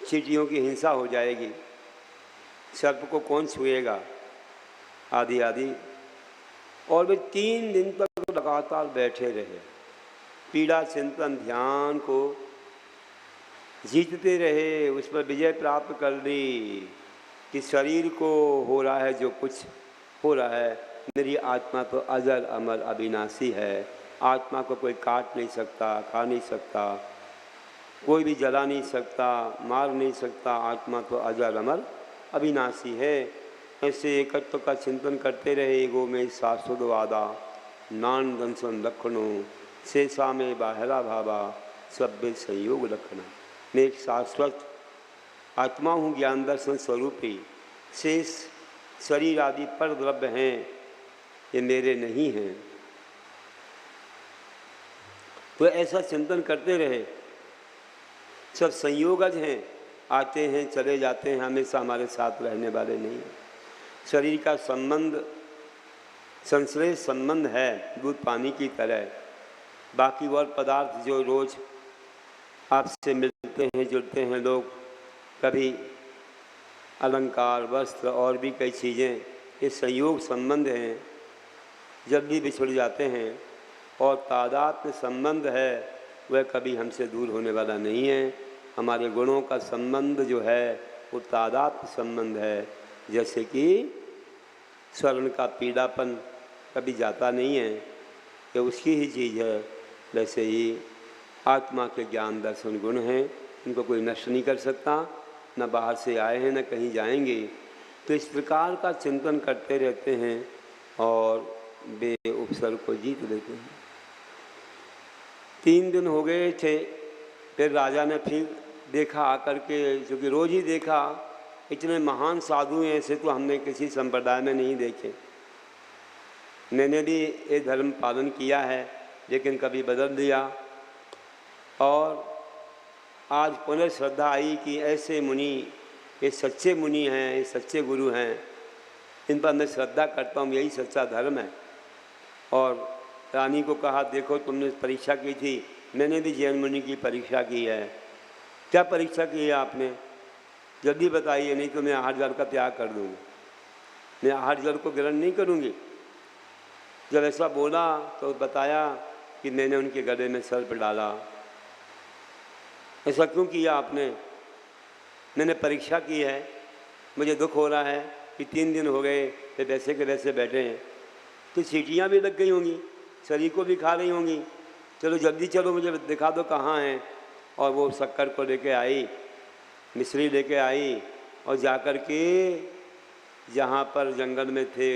चींटियों की हिंसा हो जाएगी, सर्प को कौन छुएगा, आदि आदि। और वे 3 दिन तक लगातार बैठे रहे, पीड़ा चिंतन ध्यान को जीतते रहे, उस पर विजय प्राप्त कर ली कि शरीर को हो रहा है जो कुछ हो रहा है, मेरी आत्मा तो अजर अमर अविनाशी है, आत्मा को कोई काट नहीं सकता, खा नहीं सकता, कोई भी जला नहीं सकता, मार नहीं सकता, आत्मा तो अजर अमर अविनाशी है। ऐसे एकत्व का चिंतन करते रहे। एगो में शाश्वत वादा नान दंसन लक्षणों शेषा में बाहरा भावा सभ्य संयोग लक्षण। मैं एक शाश्वत आत्मा हूँ, ज्ञान दर्शन स्वरूपी, शेष शरीर आदि पर द्रव्य हैं, ये मेरे नहीं हैं। तो ऐसा चिंतन करते रहे। सब संयोगज हैं, आते हैं चले जाते हैं, हमेशा हमारे साथ रहने वाले नहीं हैं। शरीर का संबंध संश्लेष संबंध है दूध पानी की तरह। बाकी और पदार्थ जो रोज आपसे मिलते हैं जुड़ते हैं लोग, कभी अलंकार वस्त्र और भी कई चीज़ें, ये संयोग संबंध हैं, जल्दी बिछड़ जाते हैं। और तादात्म्य संबंध है वह कभी हमसे दूर होने वाला नहीं है। हमारे गुणों का संबंध जो है वो तादात्म्य संबंध है। जैसे कि स्वर्ण का पीलापन कभी जाता नहीं है, ये उसकी ही चीज़ है, वैसे ही आत्मा के ज्ञान दर्शन गुण हैं, इनको कोई नष्ट नहीं कर सकता, न बाहर से आए हैं न कहीं जाएंगे। तो इस प्रकार का चिंतन करते रहते हैं और वे उपसर्ग को जीत लेते हैं। 3 दिन हो गए थे, फिर राजा ने फिर देखा आकर के, क्योंकि रोज ही देखा, इतने महान साधु हैं ऐसे तो हमने किसी संप्रदाय में नहीं देखे। मैंने भी ये धर्म पालन किया है लेकिन कभी बदल दिया। और आज पुनः श्रद्धा आई कि ऐसे मुनि, ये सच्चे मुनि हैं, ये सच्चे गुरु हैं, इन पर मैं श्रद्धा करता हूँ, यही सच्चा धर्म है। और रानी को कहा देखो तुमने परीक्षा की थी, मैंने भी जैन मुनि की परीक्षा की है। क्या परीक्षा की है आपने, जल्दी बताइए, नहीं तो मैं आहार जल का त्याग कर दूँगी, मैं आहार जल को ग्रहण नहीं करूँगी। जब ऐसा बोला तो बताया कि मैंने उनके गले में सर्प डाला। ऐसा क्यों किया आपने, मैंने परीक्षा की है, मुझे दुख हो रहा है कि 3 दिन हो गए वे वैसे के वैसे बैठे हैं। तो चींटियाँ भी लग गई होंगी, शरीर को भी खा रही होंगी, चलो जल्दी चलो मुझे दिखा दो कहाँ हैं। और वो शक्कर को लेके आई, मिश्री लेके आई, और जाकर के जहाँ पर जंगल में थे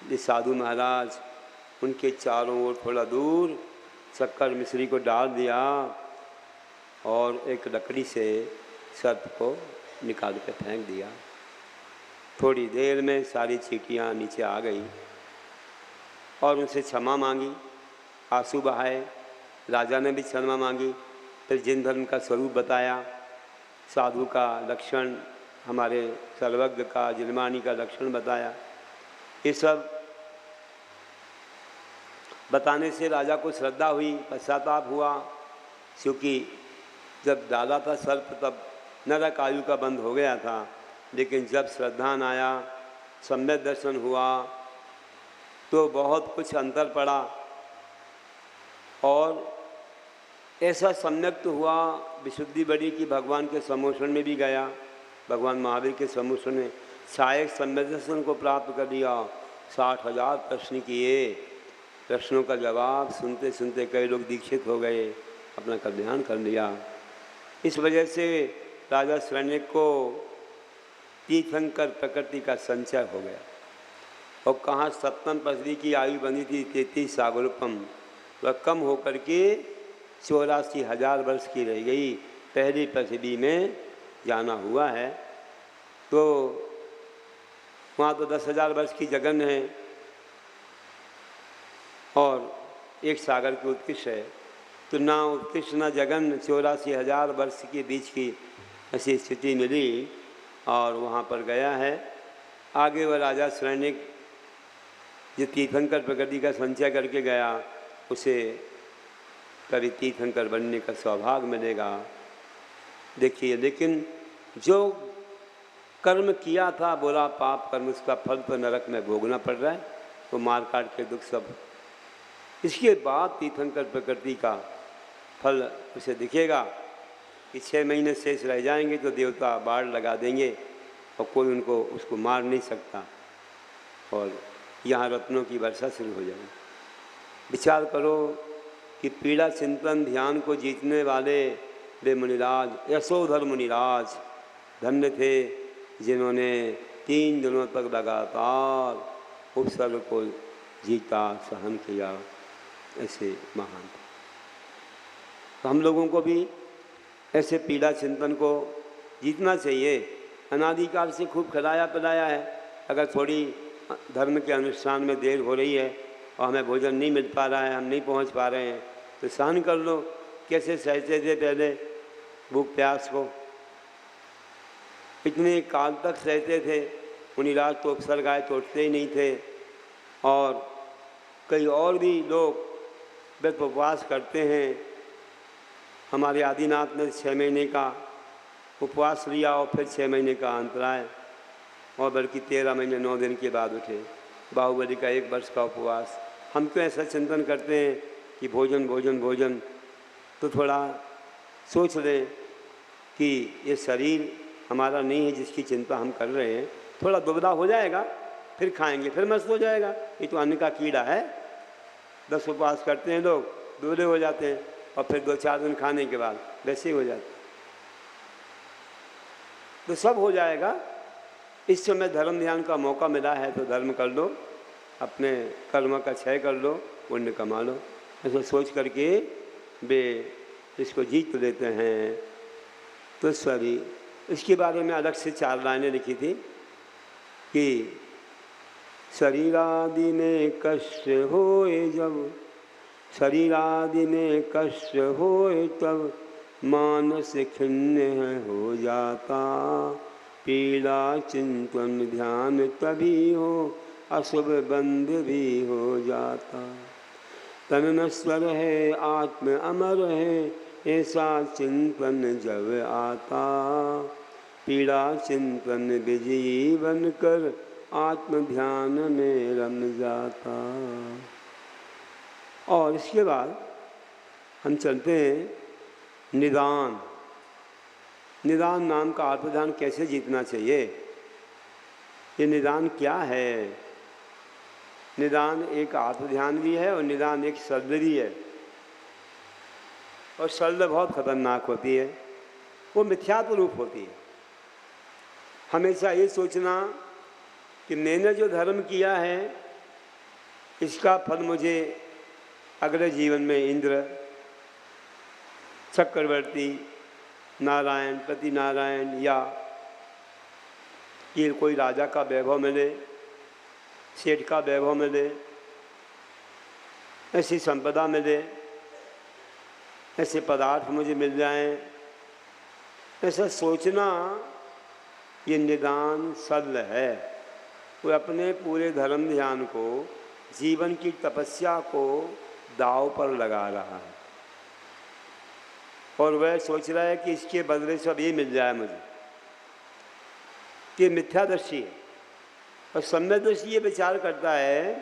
ये साधु महाराज, उनके चारों ओर थोड़ा दूर शक्कर मिश्री को डाल दिया और एक लकड़ी से सर्प को निकाल के फेंक दिया। थोड़ी देर में सारी चींटियाँ नीचे आ गई और उनसे क्षमा मांगी, आंसू बहाए। राजा ने भी क्षमा मांगी, फिर जिन धर्म का स्वरूप बताया, साधु का लक्षण, हमारे सर्वज्ञ का जिनमानी का लक्षण बताया। ये सब बताने से राजा को श्रद्धा हुई, पश्चाताप हुआ, क्योंकि जब डाला था सर्प तब नरक आयु का बंद हो गया था, लेकिन जब श्रद्धान आया, सम्यक दर्शन हुआ तो बहुत कुछ अंतर पड़ा। और ऐसा सम्यक्त हुआ, विशुद्धि बढ़ी कि भगवान के सम्मोषण में भी गया, भगवान महावीर के सम्मोषण में सहायक सम्यक दर्शन को प्राप्त कर लिया। 60,000 प्रश्न किए, प्रश्नों का जवाब सुनते सुनते कई लोग दीक्षित हो गए, अपना कल्याण कर लिया। इस वजह से राजा शरण्यक को तीर्थंकर प्रकृति का संचय हो गया। और कहाँ 57 पसदी की आयु बनी थी 33 सागरुपम, वह कम होकर के 84,000 वर्ष की रह गई। पहली पसदी में जाना हुआ है तो वहाँ तो 10,000 वर्ष की जगन है और एक सागर की उत्कृष्ट है। तो ना उत्कृष्ट ना जगन, 84,000 वर्ष के बीच की ऐसी स्थिति मिली और वहाँ पर गया है। आगे वह राजा शरण्यक जो तीर्थंकर प्रकृति का संचय करके गया, उसे कभी तीर्थंकर बनने का सौभाग्य मिलेगा। देखिए, लेकिन जो कर्म किया था बुरा पाप कर्म, उसका फल तो नरक में भोगना पड़ रहा है, तो मार काट के दुख सब। इसके बाद तीर्थंकर प्रकृति का फल उसे दिखेगा कि 6 महीने शेष रह जाएंगे तो देवता बाढ़ लगा देंगे और कोई उनको उसको मार नहीं सकता, और यहाँ रत्नों की वर्षा शुरू हो जाएगी। विचार करो कि पीड़ा चिंतन ध्यान को जीतने वाले वे मुनिराज, यशोधर मुनिराज धन्य थे, जिन्होंने 3 दिनों तक लगातार उपसर्ग को जीता, सहन किया। ऐसे महान थे। तो हम लोगों को भी ऐसे पीड़ा चिंतन को जीतना चाहिए। अनादिकाल से खूब खिलाया पिलाया है, अगर थोड़ी धर्म के अनुष्ठान में देर हो रही है और हमें भोजन नहीं मिल पा रहा है, हम नहीं पहुंच पा रहे हैं, तो सहन कर लो। कैसे सहते थे पहले भूख प्यास को, इतने काल तक सहते थे। मुनिराज तो अक्सर गाय तोड़ते ही नहीं थे, और कई और भी लोग व्रत उपवास करते हैं। हमारे आदिनाथ ने 6 महीने का उपवास लिया और फिर 6 महीने का अंतराय, और बल्कि 13 महीने 9 दिन के बाद उठे। बाहुबली का 1 वर्ष का उपवास। हम तो ऐसा चिंतन करते हैं कि भोजन भोजन भोजन, तो थोड़ा सोच लें कि ये शरीर हमारा नहीं है जिसकी चिंता हम कर रहे हैं। थोड़ा दुविधा हो जाएगा, फिर खाएंगे, फिर मस्त हो जाएगा। ये तो अन्न का कीड़ा है। 10 उपवास करते हैं लोग, दूल्हे हो जाते हैं, और फिर 2-4 दिन खाने के बाद वैसे ही हो जाते हैं। तो सब हो जाएगा। इस समय धर्म ध्यान का मौका मिला है तो धर्म कर लो, अपने कर्म का क्षय कर लो, पुण्य कमा लो। ऐसा सोच करके वे इसको जीत लेते हैं। तो शरीर, इसके बारे में अलग से 4 लाइनें लिखी थी कि शरीर आदि में कष्ट होए जब, शरीर आदि में कष्ट होए तब, मानस खिन्न हो जाता, पीड़ा चिंतन ध्यान तभी हो, अशुभ बंध भी हो जाता। तन नश्वर है आत्म अमर है, ऐसा चिंतन जब आता, पीड़ा चिंतन विजयी बन कर, आत्म ध्यान में रम जाता। और इसके बाद हम चलते हैं निदान। निदान नाम का आत्मध्यान कैसे जीतना चाहिए, ये निदान क्या है। निदान एक आत्मध्यान भी है और निदान एक शब्द भी है। और शब्द बहुत खतरनाक होती है, वो मिथ्यात्व रूप होती है। हमेशा ये सोचना कि मैंने जो धर्म किया है इसका फल मुझे अगले जीवन में इंद्र, चक्रवर्ती, नारायण, पति नारायण, या ये कोई राजा का वैभव मिले, सेठ का वैभव मिले, ऐसी संपदा मिले, ऐसे पदार्थ मुझे मिल जाएं। ऐसा सोचना ये निदान सरल है। वो अपने पूरे धर्म ध्यान को, जीवन की तपस्या को दांव पर लगा रहा है, और वह सोच रहा है कि इसके बदले सब ये मिल जाए मुझे। ये मिथ्यादर्शी है। और सम्यदर्शी ये विचार करता है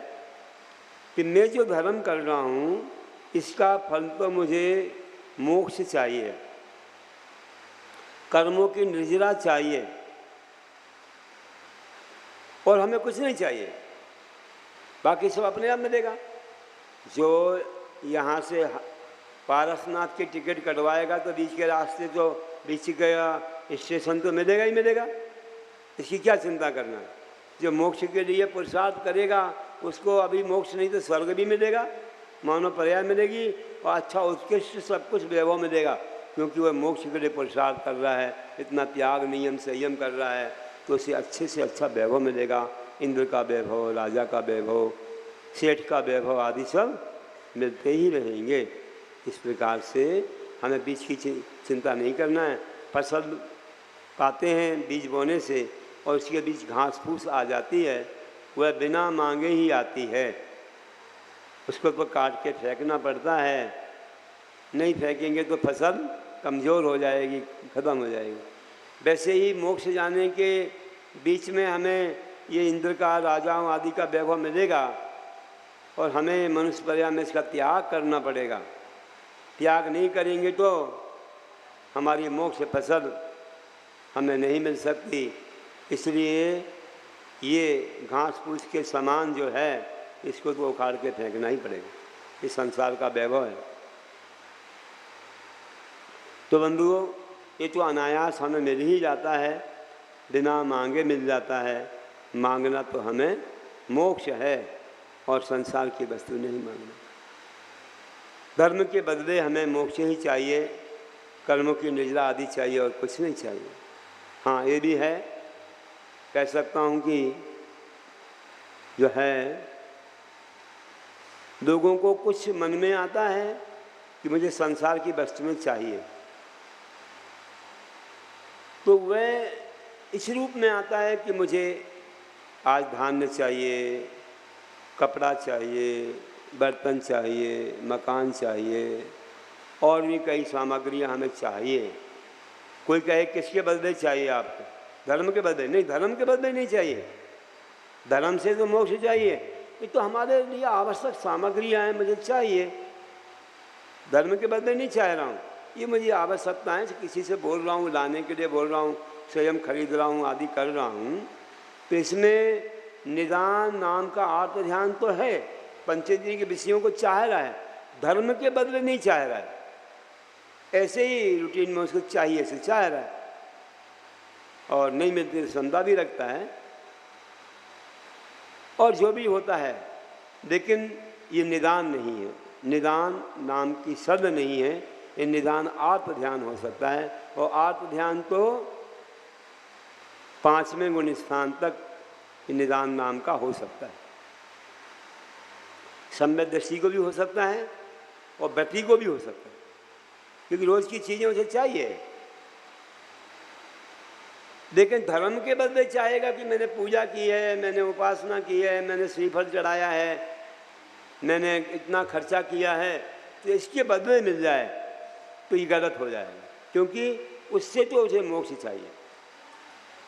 कि मैं जो धर्म कर रहा हूँ इसका फल तो मुझे मोक्ष चाहिए, कर्मों की निर्जरा चाहिए, और हमें कुछ नहीं चाहिए, बाकी सब अपने आप मिलेगा। जो यहाँ से पारसनाथ की टिकट कटवाएगा तो बीच के रास्ते तो बीच का स्टेशन तो मिलेगा ही मिलेगा, इसकी क्या चिंता करना है। जो मोक्ष के लिए पुरुषार्थ करेगा उसको अभी मोक्ष नहीं तो स्वर्ग भी मिलेगा, मानव पर्याय मिलेगी, और अच्छा उत्कृष्ट सब कुछ वैभव मिलेगा, क्योंकि वह मोक्ष के लिए पुरुषार्थ कर रहा है, इतना त्याग नियम संयम कर रहा है, तो उसे अच्छे से अच्छा वैभव मिलेगा। इंद्र का वैभव, राजा का वैभव, सेठ का वैभव आदि सब मिलते ही रहेंगे। इस प्रकार से हमें बीज की चिंता नहीं करना है। फसल पाते हैं बीज बोने से, और उसके बीच घास फूस आ जाती है, वह बिना मांगे ही आती है, उसको तो काट के फेंकना पड़ता है। नहीं फेंकेंगे तो फसल कमज़ोर हो जाएगी, ख़त्म हो जाएगी। वैसे ही मोक्ष जाने के बीच में हमें ये इंद्र का, राजाओं आदि का वैभव मिलेगा और हमें मनुष्य पर्याय में इसका त्याग करना पड़ेगा। त्याग नहीं करेंगे तो हमारी मोक्ष फसल हमें नहीं मिल सकती। इसलिए ये घास फूस के समान जो है इसको तो उखाड़ के फेंकना ही पड़ेगा। इस संसार का वैभव है। तो बंधुओं, ये तो अनायास हमें मिल ही जाता है, बिना मांगे मिल जाता है। मांगना तो हमें मोक्ष है और संसार की वस्तु नहीं मांगना। धर्म के बदले हमें मोक्ष ही चाहिए, कर्मों की निजरा आदि चाहिए और कुछ नहीं चाहिए। हाँ, ये भी है, कह सकता हूँ कि जो है लोगों को कुछ मन में आता है कि मुझे संसार की वस्तुएं चाहिए, तो वह इस रूप में आता है कि मुझे आज धान्य चाहिए, कपड़ा चाहिए, बर्तन चाहिए, मकान चाहिए और भी कई सामग्रियां हमें चाहिए। कोई कहे किसके बदले चाहिए आपको? धर्म के बदले? नहीं, धर्म के बदले नहीं चाहिए। धर्म से तो मोक्ष चाहिए, ये तो हमारे लिए आवश्यक सामग्रियां हैं, मुझे चाहिए। धर्म के बदले नहीं चाह रहा हूँ, ये मुझे आवश्यकताएं, किसी से बोल रहा हूँ, लाने के लिए बोल रहा हूँ, स्वयं खरीद रहा हूँ, आदि कर रहा हूँ। तो इसमें निदान नाम का आत्म ध्यान तो है, पंचेंद्रिय के विषयों को चाह रहा है, धर्म के बदले नहीं चाह रहा है। ऐसे ही रूटीन में उसको चाहिए से चाह रहा है और नहीं मिलती तो संदा भी रखता है और जो भी होता है। लेकिन ये निदान नहीं है, निदान नाम की शब्द नहीं है। ये निदान आत्म ध्यान हो सकता है और आत्म ध्यान तो 5वें गुण स्थान तक निदान नाम का हो सकता है। सम्यक दृष्टि को भी हो सकता है और व्यक्ति को भी हो सकता है, क्योंकि रोज की चीजें उसे चाहिए। लेकिन धर्म के बदले चाहेगा कि मैंने पूजा की है, मैंने उपासना की है, मैंने श्रीफल चढ़ाया है, मैंने इतना खर्चा किया है, तो इसके बदले मिल जाए तो ये गलत हो जाएगा। क्योंकि उससे तो मुझे मोक्ष चाहिए,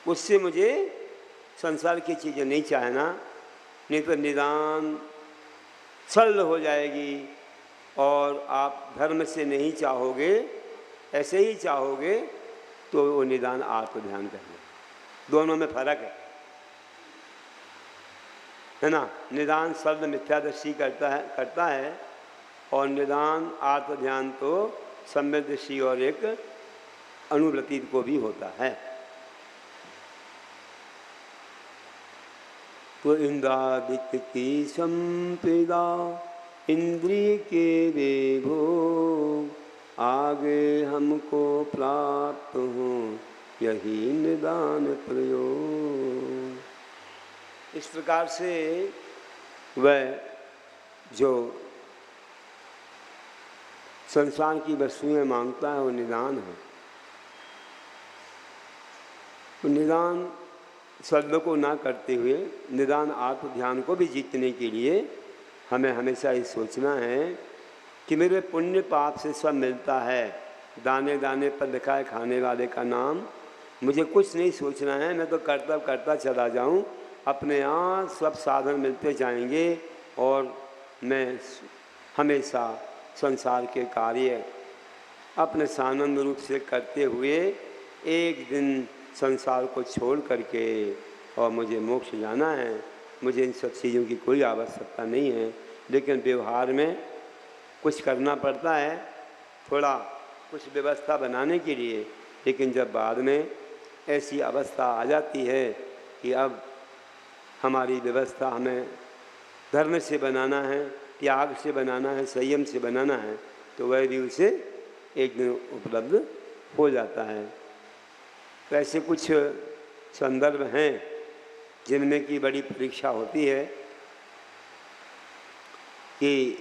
उससे मुझे संसार की चीज़ें नहीं चाहना, नहीं तो निदान छल हो जाएगी और आप धर्म से नहीं चाहोगे, ऐसे ही चाहोगे तो वो निदान आत्म ध्यान करेंगे। दोनों में फर्क है ना। निदान शब्द मिथ्यादृष्टि करता है और निदान आत्म ध्यान तो सम्यक दृष्टि और एक अनुवृत्ति को भी होता है। तो इंद्रादित्य की संपदा इंद्रिय के वे भोग, आगे हमको प्राप्त हो यही निदान प्रयोग। इस प्रकार से वह जो संसार की वस्तुएं मांगता है वो निदान है। तो निदान शब्द को ना करते हुए निदान आत्म ध्यान को भी जीतने के लिए हमें हमेशा ये सोचना है कि मेरे पुण्य पाप से सब मिलता है। दाने दाने पर लिखा है खाने वाले का नाम। मुझे कुछ नहीं सोचना है, मैं तो कर्तव्य करता चला जाऊं, अपने आप सब साधन मिलते जाएंगे और मैं हमेशा संसार के कार्य अपने सानंद रूप से करते हुए एक दिन संसार को छोड़ करके और मुझे मोक्ष जाना है। मुझे इन सब चीज़ों की कोई आवश्यकता नहीं है, लेकिन व्यवहार में कुछ करना पड़ता है, थोड़ा कुछ व्यवस्था बनाने के लिए। लेकिन जब बाद में ऐसी अवस्था आ जाती है कि अब हमारी व्यवस्था हमें धर्म से बनाना है, त्याग से बनाना है, संयम से बनाना है, तो वह भी उसे एक दिन उपलब्ध हो जाता है। तो ऐसे कुछ संदर्भ हैं जिनमें की बड़ी परीक्षा होती है कि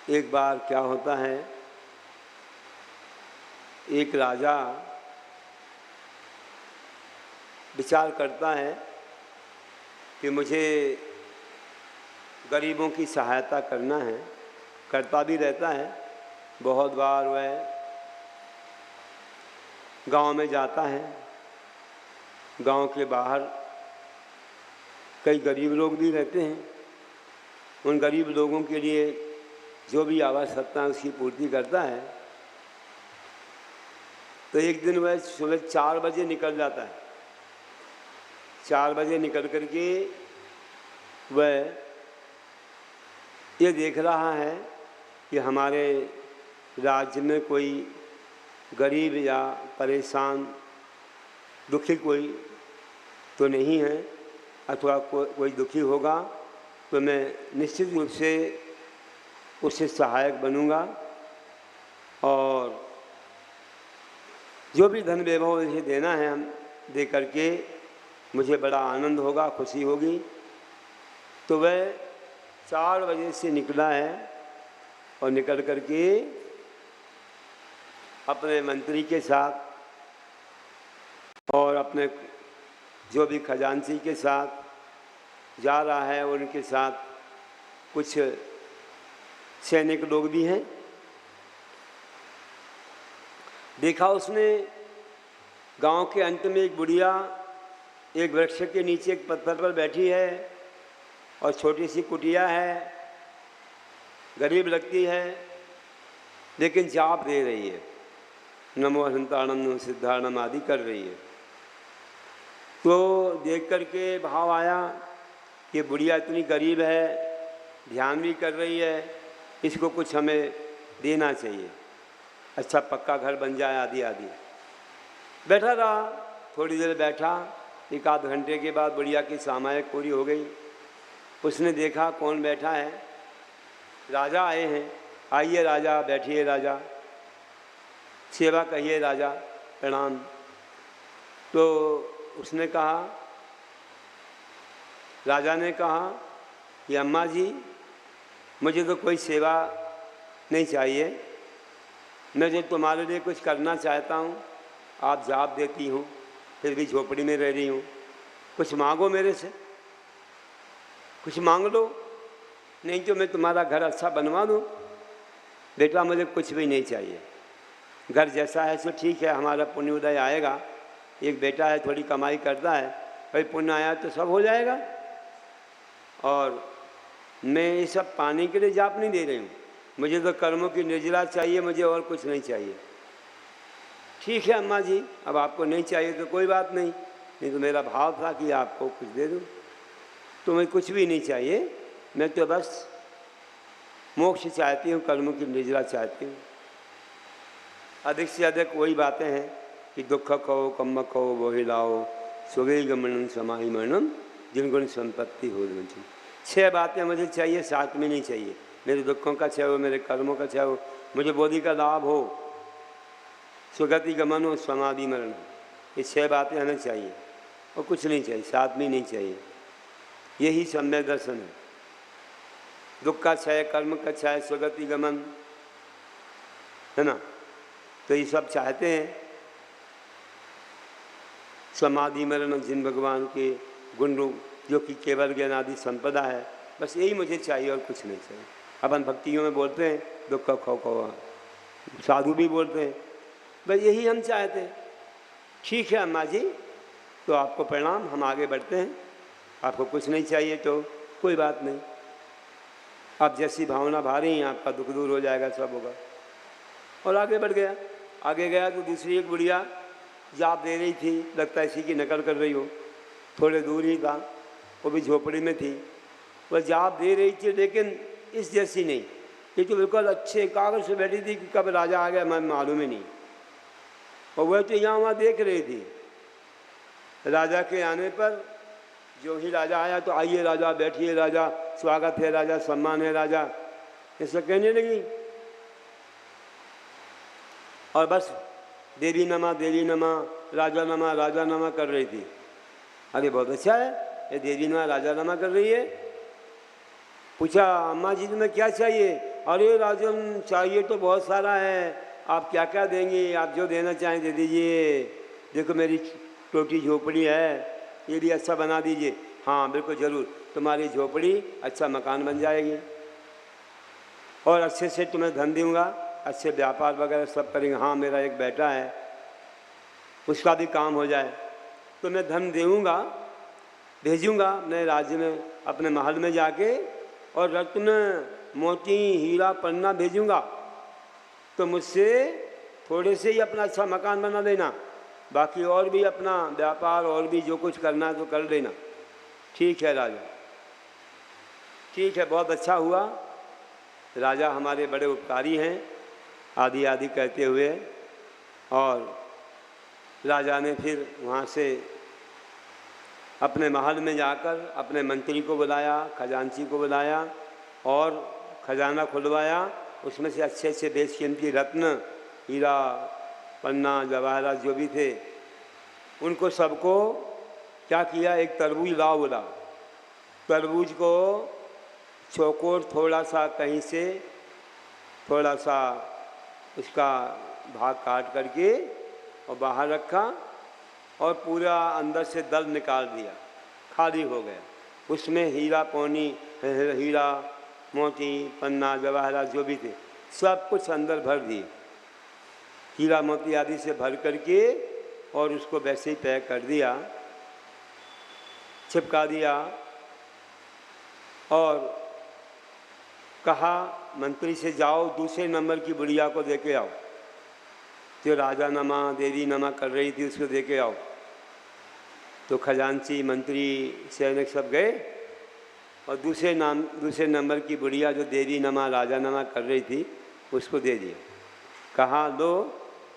एक बार क्या होता है, एक राजा विचार करता है कि मुझे गरीबों की सहायता करना है, करता भी रहता है। बहुत बार वह गांव में जाता है। गांव के बाहर कई गरीब लोग भी रहते हैं। उन गरीब लोगों के लिए जो भी आवश्यकता है उसकी पूर्ति करता है। तो एक दिन वह सुबह 4 बजे निकल जाता है। 4 बजे निकल करके वह ये देख रहा है कि हमारे राज्य में कोई गरीब या परेशान दुखी कोई तो नहीं है, अथवा कोई दुखी होगा तो मैं निश्चित रूप से उससे सहायक बनूंगा और जो भी धन वैभव इसे देना है हम दे करके मुझे बड़ा आनंद होगा, खुशी होगी। तो वह 4 बजे से निकला है और निकल करके अपने मंत्री के साथ और अपने जो भी खजांची के साथ जा रहा है। उनके साथ कुछ सैनिक लोग भी हैं। देखा उसने गांव के अंत में एक बुढ़िया एक वृक्ष के नीचे एक पत्थर पर बैठी है और छोटी सी कुटिया है, गरीब लगती है लेकिन जाप दे रही है, नमो हंताणम नमो सिद्धाणम आदि कर रही है। तो देख करके भाव आया कि बुढ़िया इतनी गरीब है, ध्यान भी कर रही है, इसको कुछ हमें देना चाहिए, अच्छा पक्का घर बन जाए आदि आदि। बैठा रहा, थोड़ी देर बैठा, 1 आध घंटे के बाद बुढ़िया की सामायिक पूरी हो गई। उसने देखा कौन बैठा है, राजा आए हैं। आइए राजा, बैठिए राजा, सेवा कहिए राजा, प्रणाम। तो उसने कहा, राजा ने कहा कि अम्मा जी मुझे तो कोई सेवा नहीं चाहिए, मैं जो तुम्हारे लिए कुछ करना चाहता हूँ, आप जाप देती हूँ, फिर भी झोपड़ी में रह रही हूँ, कुछ मांगो मेरे से, कुछ मांग लो, नहीं तो मैं तुम्हारा घर अच्छा बनवा दूँ। बेटा मुझे कुछ भी नहीं चाहिए, घर जैसा है सो ठीक है, हमारा पुण्य उदय आएगा, एक बेटा है थोड़ी कमाई करता है, भाई पुण्य आया तो सब हो जाएगा। और मैं ये सब पाने के लिए जाप नहीं दे रही हूँ, मुझे तो कर्मों की निर्जला चाहिए, मुझे और कुछ नहीं चाहिए। ठीक है अम्मा जी, अब आपको नहीं चाहिए तो कोई बात नहीं, नहीं तो मेरा भाव था कि आपको कुछ दे दूँ। तो मुझे कुछ भी नहीं चाहिए, मैं तो बस मोक्ष चाहती हूँ, कर्मों की निर्जला चाहती हूँ। अधिक से अधिक वही बातें हैं कि दुख कहो कम्म कहो वो हिलाओ, सुगे गमन समाही मरणम जिन गुण संपत्ति हो। 6 बातें मुझे चाहिए, 7 में नहीं चाहिए। मेरे दुखों का क्षय हो, मेरे कर्मों का क्षय हो, मुझे बोधि का लाभ हो, सुगति गमन हो, समाधि मरण हो, ये 6 बातें हमें चाहिए और कुछ नहीं चाहिए, 7 में नहीं चाहिए। यही सम्यक दर्शन है। दुख का क्षय, कर्म का क्षय, सुगति गमन, है ना, तो ये सब चाहते हैं। समाधि मरण जिन भगवान के गुण रूप जो कि केवल ज्ञान आदि संपदा है, बस यही मुझे चाहिए और कुछ नहीं चाहिए। अपन भक्तियों में बोलते हैं दुख खो खो, साधु भी बोलते हैं, बस यही हम चाहते हैं। ठीक है अम्मा जी, तो आपको प्रणाम, हम आगे बढ़ते हैं, आपको कुछ नहीं चाहिए तो कोई बात नहीं, आप जैसी भावना भारी हैं आपका दुख दूर हो जाएगा, सब होगा। और आगे बढ़ गया। आगे गया तो दूसरी एक बुढ़िया जाप दे रही थी, लगता है इसी की नकल कर रही हो, थोड़े दूर ही था, वो भी झोपड़ी में थी, वह जाप दे रही थी लेकिन इस जैसी नहीं, ये तो बिल्कुल अच्छे कागज से बैठी थी कि कब राजा आ गया मैं मालूम ही नहीं। और वह तो यहाँ वहाँ देख रही थी। राजा के आने पर जो ही राजा आया तो आइए राजा, बैठिए राजा, स्वागत है राजा, सम्मान है राजा, ऐसा कहने लगी। और बस देवी नमा राजा नमा कर रही थी। अरे बहुत अच्छा है, ये देवी नमा राजा नमा कर रही है। पूछा अम्मा जी तुम्हें क्या चाहिए? अरे राजन चाहिए तो बहुत सारा है, आप क्या क्या देंगे, आप जो देना चाहें दे दीजिए। देखो मेरी टोटी झोपड़ी है, ये भी अच्छा बना दीजिए। हाँ बिल्कुल ज़रूर, तुम्हारी झोपड़ी अच्छा मकान बन जाएगी और अच्छे से तुम्हें धन दूँगा, अच्छे व्यापार वगैरह सब करेंगे। हाँ मेरा एक बेटा है उसका भी काम हो जाए। तो मैं धन दूँगा, भेजूँगा अपने राज्य में, अपने महल में जाके, और रत्न मोती हीरा पन्ना भेजूँगा। तो मुझसे थोड़े से ही अपना अच्छा मकान बना देना, बाकी और भी अपना व्यापार और भी जो कुछ करना है तो कर देना। ठीक है राजा, ठीक है, बहुत अच्छा हुआ। राजा हमारे बड़े उपकारी हैं, आदि आदि कहते हुए। और राजा ने फिर वहाँ से अपने महल में जाकर अपने मंत्री को बुलाया, खजांची को बुलाया और खजाना खुलवाया। उसमें से अच्छे अच्छे बेशकीमती रत्न, हीरा पन्ना जवाहरात जो भी थे, उनको सबको क्या किया, एक तरबूज लाओ बोला। तरबूज को चौकोर थोड़ा सा कहीं से थोड़ा सा उसका भाग काट करके और बाहर रखा, और पूरा अंदर से दल निकाल दिया, खाली हो गया। उसमें हीरा मोती पन्ना जवाहरात जो भी थे सब कुछ अंदर भर दिए, हीरा मोती आदि से भर करके, और उसको वैसे ही पैक कर दिया, चिपका दिया। और कहा मंत्री से, जाओ दूसरे नंबर की बुढ़िया को दे के आओ, जो राजा नमा देवी नमा कर रही थी उसको दे के आओ। तो खजांची मंत्री सैनिक सब गए और दूसरे नंबर की बुढ़िया जो देवी नमा राजा नमा कर रही थी उसको दे दिया। कहा लो,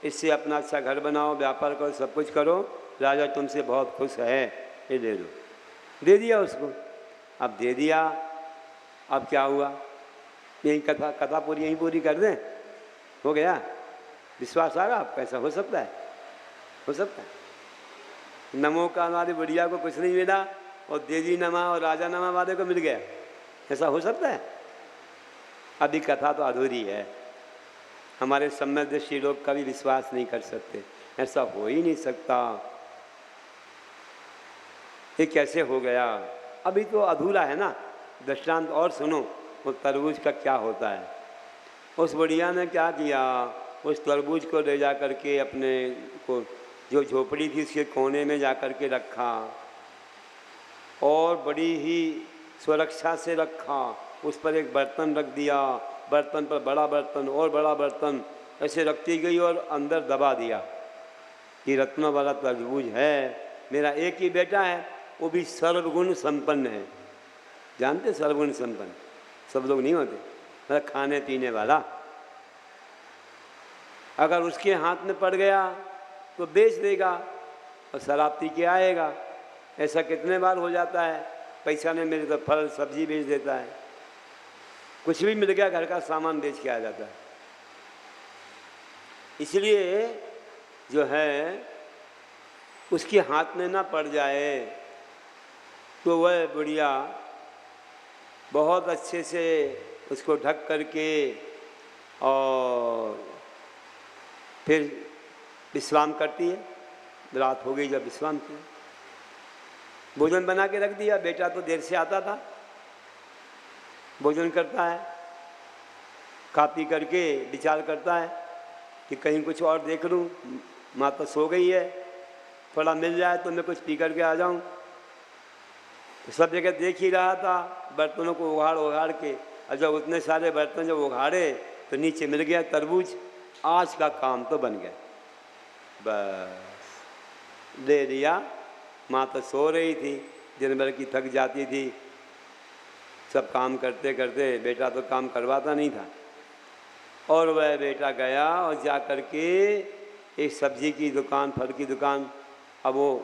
इससे अपना अच्छा घर बनाओ, व्यापार करो, सब कुछ करो, राजा तुमसे बहुत खुश है, ये दे दो। दे दिया उसको। अब दे दिया, अब क्या हुआ, यही कथा पूरी यहीं पूरी कर दें, हो गया। विश्वास आ रहा आपका? ऐसा हो सकता है? हो सकता है। नमो का वाली बुढ़िया को कुछ नहीं मिला और देवी नमा और राजा नमा वाले को मिल गया, ऐसा हो सकता है? अभी कथा तो अधूरी है। हमारे समृद्धि लोग कभी विश्वास नहीं कर सकते, ऐसा हो ही नहीं सकता। ये कैसे हो गया? अभी तो अधूरा है ना। दृष्टांत और सुनो, वो तरबूज का क्या होता है। उस बुढ़िया ने क्या किया, उस तरबूज को ले जा करके अपने को जो झोपड़ी थी उसके कोने में जा कर के रखा, और बड़ी ही सुरक्षा से रखा। उस पर एक बर्तन रख दिया, बर्तन पर बड़ा बर्तन और बड़ा बर्तन, ऐसे रखती गई, और अंदर दबा दिया कि रत्नों वाला तरबूज है, मेरा एक ही बेटा है, वो भी सर्वगुण संपन्न है। जानते सर्वगुण संपन्न सब लोग नहीं होते, मतलब खाने पीने वाला। अगर उसके हाथ में पड़ गया तो बेच देगा और शराब पी के आएगा। ऐसा कितने बार हो जाता है, पैसा नहीं मिले तो फल सब्जी बेच देता है, कुछ भी मिल गया घर का सामान बेच के आ जाता है। इसलिए जो है उसके हाथ में ना पड़ जाए तो वह बुढ़िया बहुत अच्छे से उसको ढक करके और फिर विश्राम करती है। रात हो गई जब विश्राम किया, भोजन बना के रख दिया। बेटा तो देर से आता था, भोजन करता है, खा पी करके विचार करता है कि कहीं कुछ और देख लूँ, माँ तो सो गई है, थोड़ा मिल जाए तो मैं कुछ पी करके आ जाऊँ। तो सब जगह देख ही रहा था, बर्तनों को उघाड़ के, और जब उतने सारे बर्तन जब उघाड़े तो नीचे मिल गया तरबूज। आज का काम तो बन गया, बस दे दिया। माँ तो सो रही थी, दिन भर की थक जाती थी सब काम करते करते, बेटा तो काम करवाता नहीं था। और वह बेटा गया और जा कर के एक सब्जी की दुकान, फल की दुकान, अब वो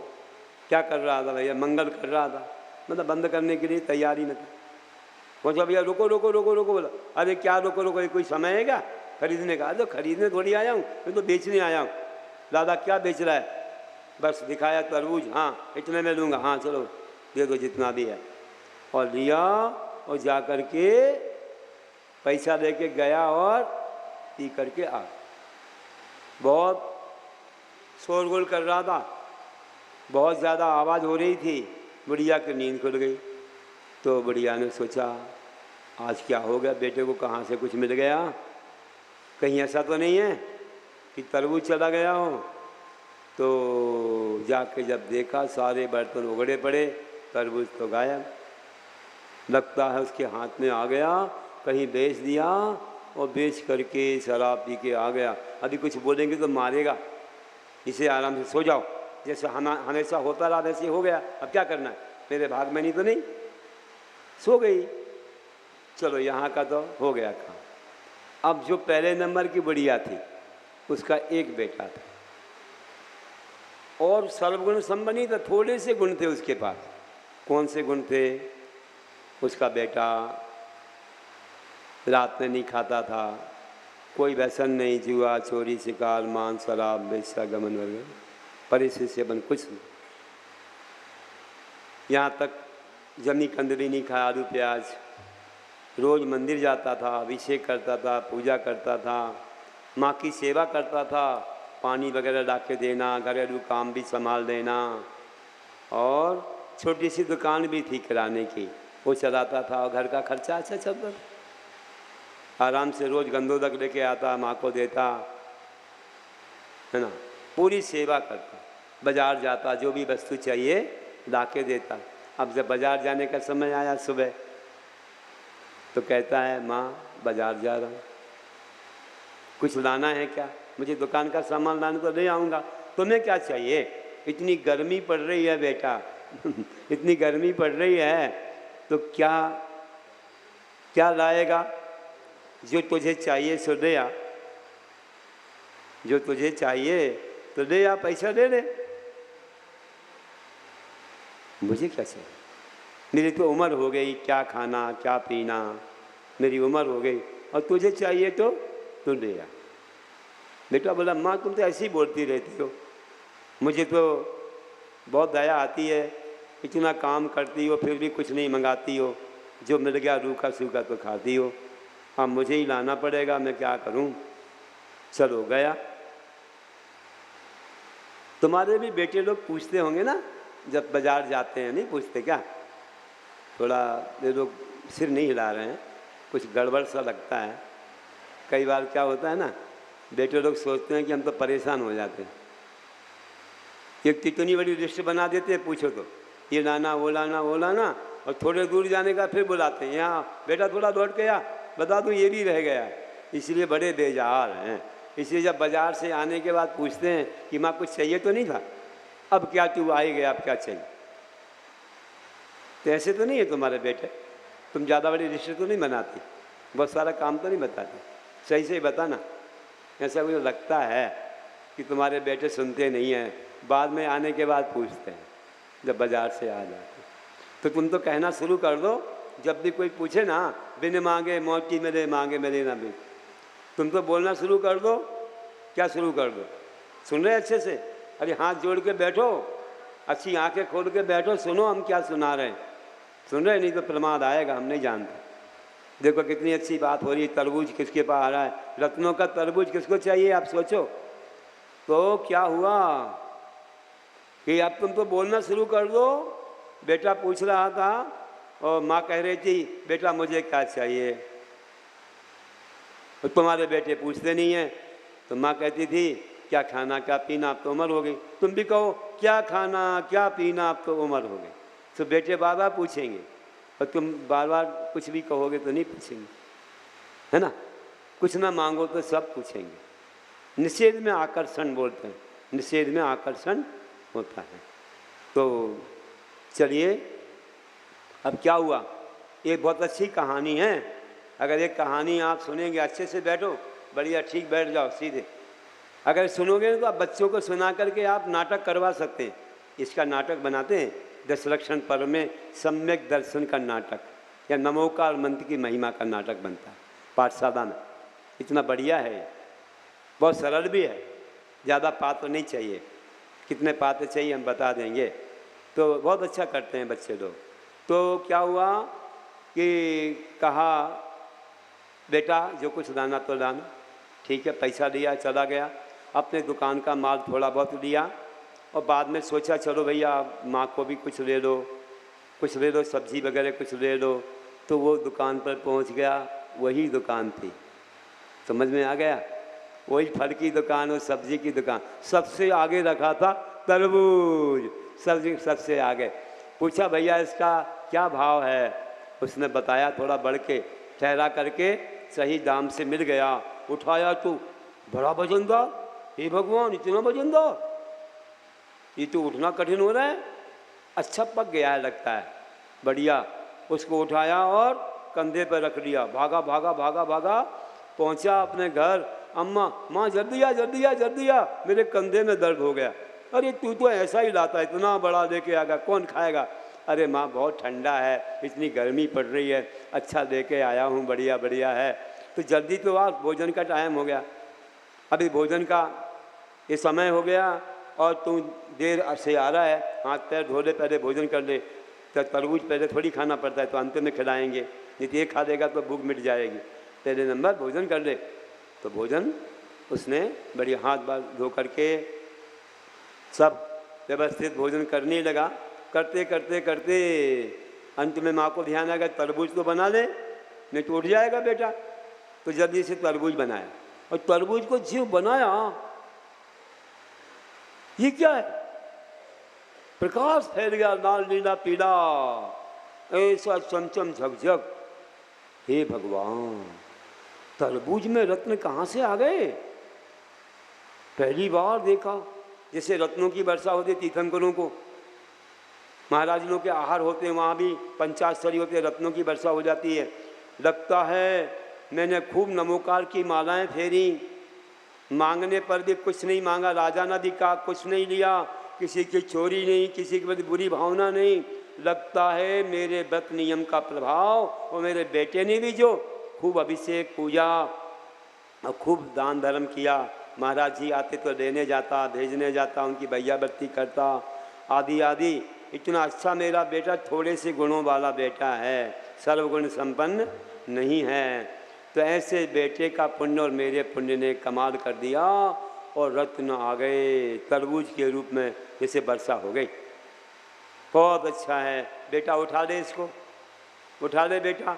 क्या कर रहा था भैया, मंगल कर रहा था, मतलब बंद करने के लिए तैयारी में था। वो जब भैया रुको रुको रुको रुको, बोला अरे क्या रुको रुको, कोई समय है क्या खरीदने का? अरे खरीदने थोड़ी आया हूँ, मैं तो बेचने आया हूँ। दादा क्या बेच रहा है? बस दिखाया तरबूज, हाँ इतने में लूँगा, हाँ चलो दे दो जितना भी है। और लिया और जा कर के पैसा दे के गया और पी करके आ। बहुत शोरगुल कर रहा था, बहुत ज़्यादा आवाज़ हो रही थी, बुढ़िया की नींद खुल गई। तो बुढ़िया ने सोचा आज क्या हो गया, बेटे को कहाँ से कुछ मिल गया, कहीं ऐसा तो नहीं है कि तरबूज चला गया हो। तो जाके जब देखा सारे बर्तन उगड़े पड़े, तरबूज तो गायब। लगता है उसके हाथ में आ गया, कहीं बेच दिया और बेच करके शराब पी के आ गया। अभी कुछ बोलेंगे तो मारेगा, इसे आराम से सो जाओ, जैसे हमेशा होता रहा वैसे हो गया, अब क्या करना है, मेरे भाग में नहीं तो नहीं, सो गई। चलो यहाँ का तो हो गया काम। अब जो पहले नंबर की बुढ़िया थी उसका एक बेटा था और सर्वगुण संपन्न था, थोड़े से गुण थे उसके पास। कौन से गुण थे? उसका बेटा रात में नहीं खाता था, कोई व्यसन नहीं, जुआ, चोरी, शिकार, मांस, शराब, वेश्या, गमन वगैरह, परिस्थिति सेवन कुछ नहीं। यहाँ तक जमी कंदरी नहीं खाया, आलू प्याज। रोज मंदिर जाता था, अभिषेक करता था, पूजा करता था, माँ की सेवा करता था, पानी वगैरह ला के देना, घरेलू काम भी संभाल देना, और छोटी सी दुकान भी थी किराने की, वो चलाता था और घर का खर्चा अच्छा चलता था। आराम से रोज़ गंदोदक लेके आता, माँ को देता, है ना, पूरी सेवा करता। बाज़ार जाता, जो भी वस्तु चाहिए ला के देता। अब जब बाज़ार जाने का समय आया सुबह, तो कहता है माँ बाज़ार जा रहा हूँ, कुछ लाना है क्या? मुझे दुकान का सामान लाने तो ले आऊँगा, तुम्हें क्या चाहिए? इतनी गर्मी पड़ रही है बेटा इतनी गर्मी पड़ रही है तो क्या क्या लाएगा? जो तुझे चाहिए सो ले आ, जो तुझे चाहिए तो ले आ, पैसा दे दे। मुझे क्या चाहिए? मेरी तो उम्र हो गई, क्या खाना क्या पीना, मेरी उम्र हो गई, और तुझे चाहिए तो तू ले आ। बेटा बोला माँ तुम तो ऐसे ही बोलती रहती हो, मुझे तो बहुत दया आती है, इतना काम करती हो फिर भी कुछ नहीं मंगाती हो, जो मिल गया रूखा सूखा तो खाती हो, अब मुझे ही लाना पड़ेगा, मैं क्या करूं? चलो गया। तुम्हारे भी बेटे लोग पूछते होंगे ना जब बाजार जाते हैं, नहीं पूछते क्या? थोड़ा ये लोग सिर नहीं हिला रहे हैं, कुछ गड़बड़ सा लगता है। कई बार क्या होता है ना, बेटे लोग सोचते हैं कि हम तो परेशान हो जाते हैं, एक कितनी बड़ी लिस्ट बना देते हैं, पूछो तो ये लाना वो लाना वो लाना, और थोड़े दूर जाने का फिर बुलाते हैं, यहाँ बेटा थोड़ा लौट के आ, बता दूँ ये भी रह गया। इसलिए बड़े बेजार हैं। इसलिए जब बाज़ार से आने के बाद पूछते हैं कि माँ कुछ चाहिए तो नहीं था, अब क्या तू आ ही गया, अब क्या चाहिए? तो ऐसे तो नहीं है तुम्हारे बेटे, तुम ज़्यादा बड़ी लिस्ट तो नहीं बनाती, बहुत सारा काम तो नहीं बताती, सही से ही बताना। ऐसा मुझे लगता है कि तुम्हारे बेटे सुनते नहीं हैं, बाद में आने के बाद पूछते हैं जब बाज़ार से आ जाते। तो तुम तो कहना शुरू कर दो, जब भी कोई पूछे ना, बिन मांगे मोती मिले, मांगे मिले ना भी, तुम तो बोलना शुरू कर दो। क्या शुरू कर दो? सुन रहे अच्छे से? अरे हाथ जोड़ के बैठो, अच्छी आंखें खोल के बैठो, सुनो हम क्या सुना रहे हैं, सुन रहे? नहीं तो प्रमाद आएगा, हम नहीं जानते। देखो कितनी अच्छी बात हो रही है, तरबूज किसके पास आ रहा है, रत्नों का तरबूज किसको चाहिए आप सोचो। तो क्या हुआ कि अब तुम तो बोलना शुरू कर दो। बेटा पूछ रहा था और माँ कह रही थी बेटा मुझे क्या चाहिए, तो तुम्हारे बेटे पूछते नहीं हैं, तो माँ कहती थी क्या खाना क्या पीना, अब तो उम्र हो गई। तुम भी कहो क्या खाना क्या पीना, अब तो उम्र हो गई। तो बेटे बार बार पूछेंगे, और तुम बार बार कुछ भी कहोगे तो नहीं पूछेंगे, है ना? कुछ ना मांगो तो सब पूछेंगे। निषेध में आकर्षण बोलते हैं, निषेध में आकर्षण होता है। तो चलिए अब क्या हुआ, ये बहुत अच्छी कहानी है। अगर ये कहानी आप सुनेंगे, अच्छे से बैठो, बढ़िया ठीक बैठ जाओ सीधे। अगर सुनोगे तो आप बच्चों को सुना करके आप नाटक करवा सकते हैं। इसका नाटक बनाते हैं दशलक्षण पर्व में, सम्यक दर्शन का नाटक या नमोकार मंत्र की महिमा का नाटक बनता है पाठशाला में। इतना बढ़िया है, बहुत सरल भी है, ज़्यादा पात्र नहीं चाहिए। कितने पात्र चाहिए हम बता देंगे। तो बहुत अच्छा करते हैं बच्चे लोग। तो क्या हुआ कि कहा बेटा जो कुछ लाना तो लाना, ठीक है, पैसा लिया, चला गया, अपने दुकान का माल थोड़ा बहुत लिया, और बाद में सोचा चलो भैया माँ को भी कुछ ले लो, कुछ ले लो, सब्जी वगैरह कुछ ले लो। तो वो दुकान पर पहुंच गया, वही दुकान थी, समझ में आ गया। वही फल की दुकान और सब्जी की दुकान, सबसे आगे रखा था तरबूज, सब्जी सबसे आगे। पूछा भैया इसका क्या भाव है, उसने बताया थोड़ा बढ़ के, ठहरा करके सही दाम से मिल गया। उठाया तो बड़ा वजनदार, हे भगवान इतना वजनदार, ये तो उठना कठिन हो रहा है, अच्छा पक गया है लगता है, बढ़िया। उसको उठाया और कंधे पर रख लिया, भागा भागा भागा भागा, पहुंचा अपने घर। अम्मा, माँ जल्दी आ जल्दी आ जल्दी आ, मेरे कंधे में दर्द हो गया। अरे तू तो ऐसा ही लाता है, इतना बड़ा लेके आ गया, कौन खाएगा? अरे माँ बहुत ठंडा है, इतनी गर्मी पड़ रही है, अच्छा लेके आया हूँ, बढ़िया बढ़िया है। तो जल्दी तो आ, भोजन का टाइम हो गया, अभी भोजन का ये समय हो गया और तू देर से आ रहा है, हाथ पैर धो ले, पहले भोजन कर ले। तो तरबूज पहले थोड़ी खाना पड़ता है, तो अंत में खिलाएंगे, नहीं तो ये खा देगा तो भूख मिट जाएगी, पहले नंबर भोजन कर ले। तो भोजन उसने बढ़िया हाथ बार धो करके सब व्यवस्थित भोजन करने लगा। करते करते करते अंत में माँ को ध्यान आ गया, तरबूज तो बना ले, नहीं तो उठ जाएगा बेटा। तो जल्दी से तरबूज बनाया, और तरबूज को जीव बनाया, ये क्या है? प्रकाश फैल गया, लाल नीला पीला, ऐसा चमचम झकझक। हे भगवान, तरबूज में रत्न कहाँ से आ गए? पहली बार देखा। जैसे रत्नों की वर्षा होती तीर्थंकरों को, महाराज लोग के आहार होते हैं, वहाँ भी पंचास्तरी होते, रत्नों की वर्षा हो जाती है। लगता है मैंने खूब नमोकार की मालाएं फेरी, मांगने पर भी कुछ नहीं मांगा, राजा ने भी कहा कुछ नहीं लिया, किसी की चोरी नहीं, किसी की बुरी भावना नहीं। लगता है मेरे व्रत नियम का प्रभाव, और मेरे बेटे ने भी जो खूब अभिषेक पूजा और खूब दान धर्म किया, महाराज जी आते तो देने जाता, भेजने जाता, उनकी भैयाबत्ती करता, आदि आदि। इतना अच्छा मेरा बेटा थोड़े से गुणों वाला बेटा है, सर्वगुण संपन्न नहीं है। तो ऐसे बेटे का पुण्य और मेरे पुण्य ने कमाल कर दिया, और रत्न आ गए तरबूज के रूप में, जैसे वर्षा हो गई। बहुत अच्छा है बेटा, उठा ले इसको, उठा ले बेटा,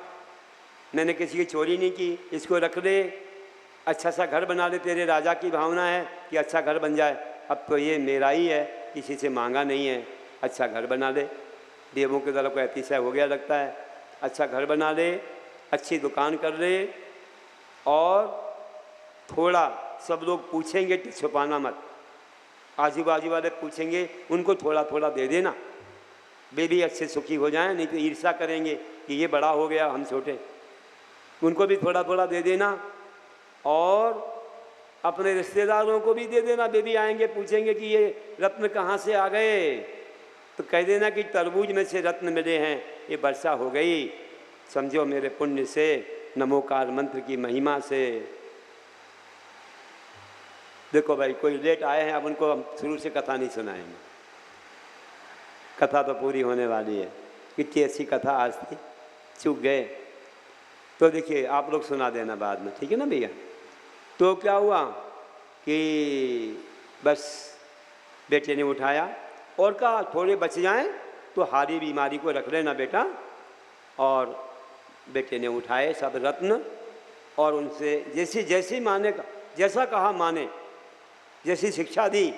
मैंने किसी की चोरी नहीं की, इसको रख ले, अच्छा सा घर बना ले, तेरे राजा की भावना है कि अच्छा घर बन जाए, अब तो ये मेरा ही है, किसी से मांगा नहीं है, अच्छा घर बना ले। देवों के तरफ को अतिशय हो गया लगता है, अच्छा घर बना ले, अच्छी दुकान कर ले, और थोड़ा सब लोग पूछेंगे तो छुपाना मत, आजू बाजू वाले पूछेंगे उनको थोड़ा थोड़ा दे देना, वे भी अच्छे सुखी हो जाएं, नहीं तो ईर्ष्या करेंगे कि ये बड़ा हो गया हम छोटे, उनको भी थोड़ा थोड़ा दे देना। और अपने रिश्तेदारों को भी दे देना, वे भी आएंगे पूछेंगे कि ये रत्न कहाँ से आ गए, तो कह देना कि तरबूज में से रत्न मिले हैं, ये वर्षा हो गई, समझो मेरे पुण्य से, नमोकार मंत्र की महिमा से। देखो भाई, कोई लेट आए हैं, अब उनको हम शुरू से कथा नहीं सुनाएंगे, कथा तो पूरी होने वाली है। कितनी अच्छी कथा आज थी, चूक गए तो देखिए आप लोग सुना देना बाद में, ठीक है ना भैया। तो क्या हुआ कि बस बेटे ने उठाया और कहा थोड़े बच जाएं तो हारी बीमारी को रख लेना बेटा, और बेटे ने उठाए सब रत्न, और उनसे जैसी जैसी माने का जैसा कहा माने, जैसी शिक्षा दी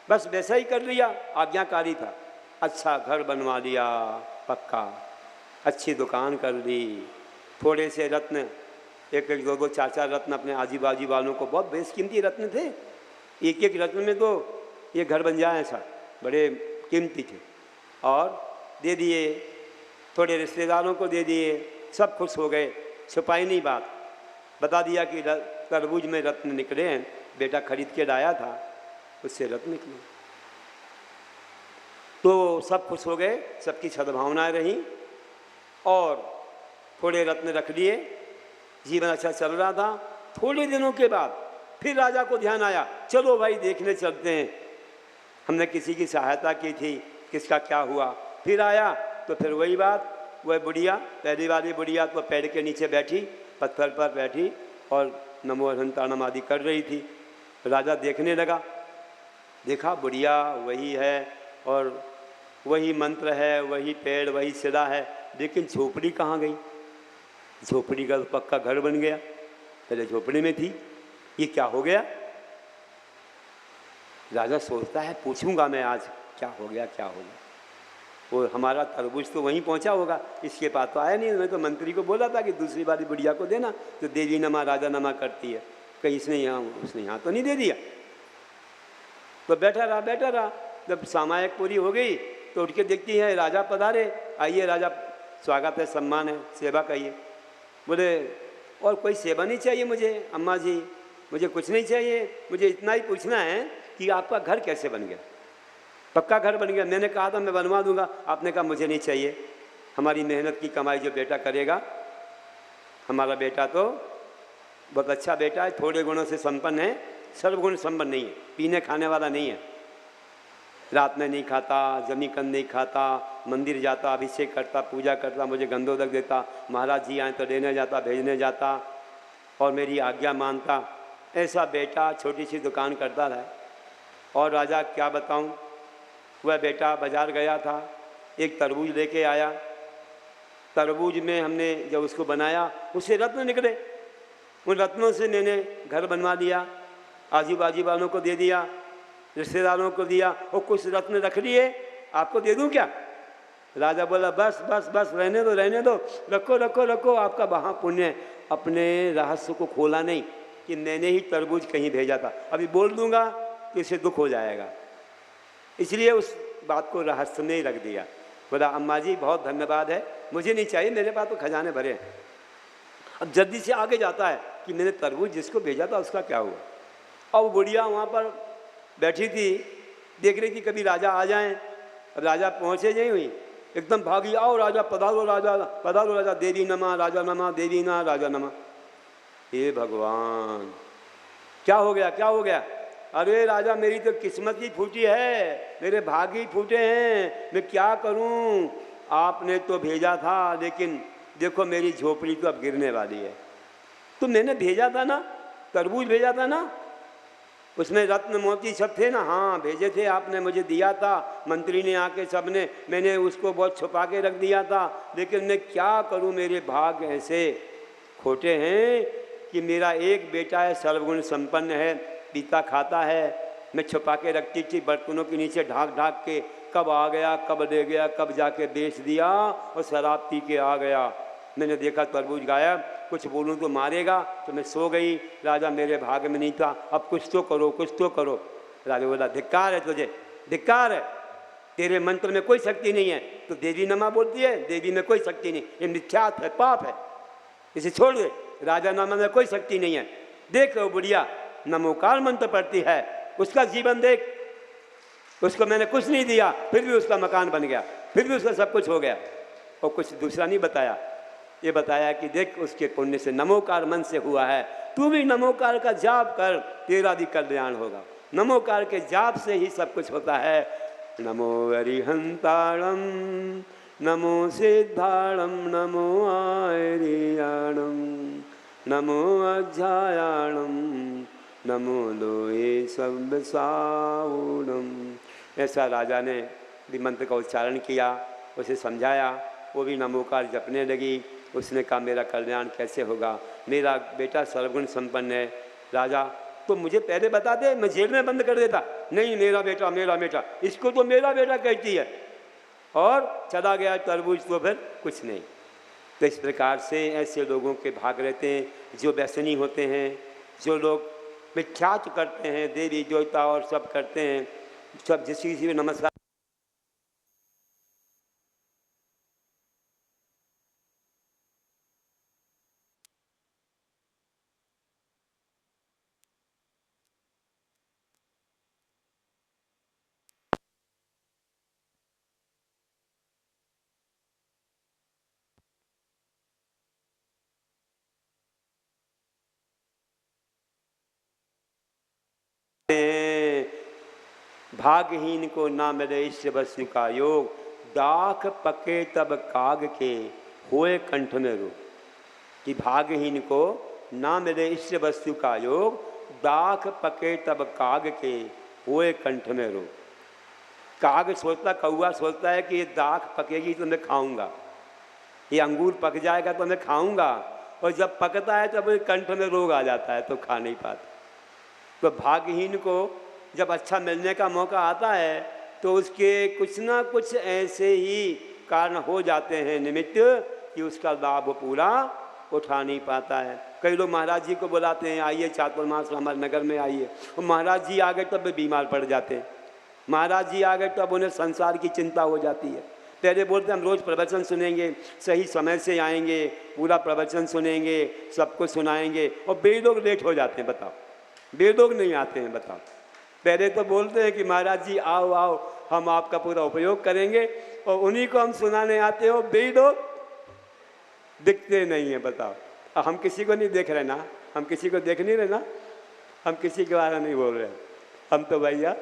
बस वैसा ही कर लिया, आज्ञाकारी था। अच्छा घर बनवा लिया पक्का, अच्छी दुकान कर ली, थोड़े से रत्न, एक एक दो दो चार चार रत्न अपने आजी बाजी वालों को, बहुत बेशकीमती रत्न थे, एक एक रत्न में तो ये घर बन जाए ऐसा, बड़े कीमती थे, और दे दिए, थोड़े रिश्तेदारों को दे दिए, सब खुश हो गए। छुपाई नहीं बात, बता दिया कि तरबूज में रत्न निकले हैं, बेटा खरीद के लाया था, उससे रत्न निकले। तो सब खुश हो गए, सबकी सद्भावनाएं रहीं, और थोड़े रत्न रख लिए, जीवन अच्छा चल रहा था। थोड़े दिनों के बाद फिर राजा को ध्यान आया, चलो भाई देखने चलते हैं, हमने किसी की सहायता की थी, किसका क्या हुआ। फिर आया तो फिर वही बात, वह बुढ़िया, पहली वाली बुढ़िया तो पेड़ के नीचे बैठी, पत्थर पर बैठी और नमो हंताणम आदि कर रही थी। राजा देखने लगा, देखा बुढ़िया वही है और वही मंत्र है, वही पेड़, वही शिला है, लेकिन झोपड़ी कहाँ गई? झोपड़ी का तो पक्का घर बन गया, पहले झोपड़ी में थी, ये क्या हो गया? राजा सोचता है पूछूंगा मैं आज क्या हो गया, क्या हो गया। वो हमारा तरबूज तो वहीं पहुंचा होगा, इसके पास तो आया नहीं। मैं तो मंत्री को बोला था कि दूसरी बारी बुढ़िया को देना, तो देवी नमा राजा नमा करती है, कहीं इसने यहाँ उसने यहाँ तो नहीं दे दिया। तो बैठा रहा। जब सामायिक पूरी हो गई तो उठ के देखती है राजा पधारे, आइए राजा, स्वागत है, सम्मान है, सेवा कहिए। बोले और कोई सेवा नहीं चाहिए मुझे अम्मा जी, मुझे कुछ नहीं चाहिए, मुझे इतना ही पूछना है कि आपका घर कैसे बन गया, पक्का घर बन गया? मैंने कहा था मैं बनवा दूंगा, आपने कहा मुझे नहीं चाहिए, हमारी मेहनत की कमाई जो बेटा करेगा, हमारा बेटा तो बहुत अच्छा बेटा है, थोड़े गुणों से संपन्न है, सर्वगुण संपन्न नहीं है, पीने खाने वाला नहीं है, रात में नहीं खाता, जमीकंद नहीं खाता, मंदिर जाता, अभिषेक करता, पूजा करता, मुझे गंधोदक देता, महाराज जी आए तो देने जाता, भेजने जाता और मेरी आज्ञा मानता। ऐसा बेटा छोटी सी दुकान करता रहा। और राजा क्या बताऊं, वह बेटा बाजार गया था, एक तरबूज लेके आया, तरबूज में हमने जब उसको बनाया उससे रत्न निकले, उन रत्नों से मैंने घर बनवा दिया, आजू बाजू वालों को दे दिया, रिश्तेदारों को दिया, और कुछ रत्न रख लिए, आपको दे दूं क्या? राजा बोला बस बस बस, रहने दो, रखो, आपका वहाँ पुण्य है। अपने रहस्य को खोला नहीं कि मैंने ही तरबूज कहीं भेजा था, अभी बोल दूंगा तो इसे दुख हो जाएगा, इसलिए उस बात को रहस्य में ही रख दिया। बोला अम्मा जी बहुत धन्यवाद है, मुझे नहीं चाहिए, मेरे पास तो खजाने भरे हैं। अब जल्दी से आगे जाता है कि मैंने तरबूज जिसको भेजा था उसका क्या हुआ। अब बुढ़िया वहाँ पर बैठी थी, देख रही थी कभी राजा आ जाएं। अब राजा पहुँचे नहीं हुई, एकदम भागी, आओ राजा पधारो, राजा देवी नमा, राजा नमा, देवी ना, राजा नमा। हे भगवान क्या हो गया? अरे राजा मेरी तो किस्मत ही फूटी है, मेरे भाग ही फूटे हैं, मैं क्या करूं? आपने तो भेजा था, लेकिन देखो मेरी झोपड़ी तो अब गिरने वाली है। तो मैंने भेजा था ना, तरबूज भेजा था ना, उसमें रत्न मोती सब थे ना? हाँ भेजे थे, आपने मुझे दिया था, मंत्री ने आके सबने, मैंने उसको बहुत छुपा के रख दिया था, लेकिन मैं क्या करूं, मेरे भाग ऐसे खोटे हैं कि मेरा एक बेटा है, सर्वगुण संपन्न है, पीता खाता है, मैं छुपा के रखती थी बर्तनों के नीचे ढाक के, कब आ गया, कब दे गया, कब जाके बेच दिया और शराब पी के आ गया। मैंने देखा तरबूज गायब, कुछ बोलूं तो मारेगा, तो मैं सो गई, राजा मेरे भाग में नहीं था, अब कुछ तो करो। राजा बोला धिक्कार है तुझे, धिक्कार है, तेरे मंत्र में कोई शक्ति नहीं है, तो देवी नमा बोलती है, देवी में कोई शक्ति नहीं, ये मिथ्यात्व है, पाप है, इसे छोड़ दे, राजा नमा में कोई शक्ति नहीं है। देख बुढ़िया नमोकार मंत्र पढ़ती है, उसका जीवन देख, उसको मैंने कुछ नहीं दिया, फिर भी उसका मकान बन गया, फिर भी उसका सब कुछ हो गया। और कुछ दूसरा नहीं बताया, ये बताया कि देख उसके पुण्य से नमोकार मन से हुआ है, तू भी नमोकार का जाप कर, तेरा भी कल्याण होगा। नमोकार के जाप से ही सब कुछ होता है। नमो अरिहंताणम, नमो सिद्धाणम, नमो आर्याणम, नमो अध्यायाणम, नमो लोए सब सावुणम। ऐसा राजा ने भी मंत्र का उच्चारण किया, उसे समझाया, वो भी नमोकार जपने लगी। उसने कहा मेरा कल्याण कैसे होगा, मेरा बेटा सर्वगुण संपन्न है। राजा तो मुझे पहले बता दे, मैं जेल में बंद कर देता। नहीं मेरा बेटा, इसको तो मेरा बेटा कहती है, और चला गया तरबूज, तो फिर कुछ नहीं। तो इस प्रकार से ऐसे लोगों के भाग रहते हैं जो व्यसनी होते हैं, जो लोग मिथ्यात्व करते हैं, देवी देवता और सब करते हैं, सब जिस किसी भी नमस्कार भागहीन को ना मिले ईश्वर वस्तु का योग, दाख पके तब काग के होए कंठ में रो। कि भागहीन को ना मिले ईश्वर वस्तु का योग, दाख पके तब काग के होए कंठ में रो। काग सोचता, कौआ सोचता है कि ये दाख पकेगी तो मैं खाऊंगा, ये अंगूर पक जाएगा तो मैं खाऊंगा, और जब पकता है तब कंठ में रोग आ जाता है तो खा नहीं पाता। तो भाग्यहीन को जब अच्छा मिलने का मौका आता है तो उसके कुछ ना कुछ ऐसे ही कारण हो जाते हैं निमित्त कि उसका लाभ पूरा उठा नहीं पाता है। कई लोग महाराज जी को बुलाते हैं, आइए चातुर्मास हमारे नगर में आइए, और महाराज जी आ गए तब वे बीमार पड़ जाते हैं। महाराज जी आ गए तब उन्हें संसार की चिंता हो जाती है। पहले बोलते हम रोज़ प्रवचन सुनेंगे, सही समय से आएंगे, पूरा प्रवचन सुनेंगे, सबको सुनाएंगे, और वे लोग लेट हो जाते हैं। बताओ, वे लोग नहीं आते हैं। बताओ, पहले तो बोलते हैं कि महाराज जी आओ आओ, हम आपका पूरा उपयोग करेंगे, और उन्हीं को हम सुनाने आते हो, वे लोग दिखते नहीं हैं। बताओ, हम किसी को नहीं देख रहे ना, हम किसी को देख नहीं रहे ना, हम किसी के बारे नहीं बोल रहे, हम तो भैया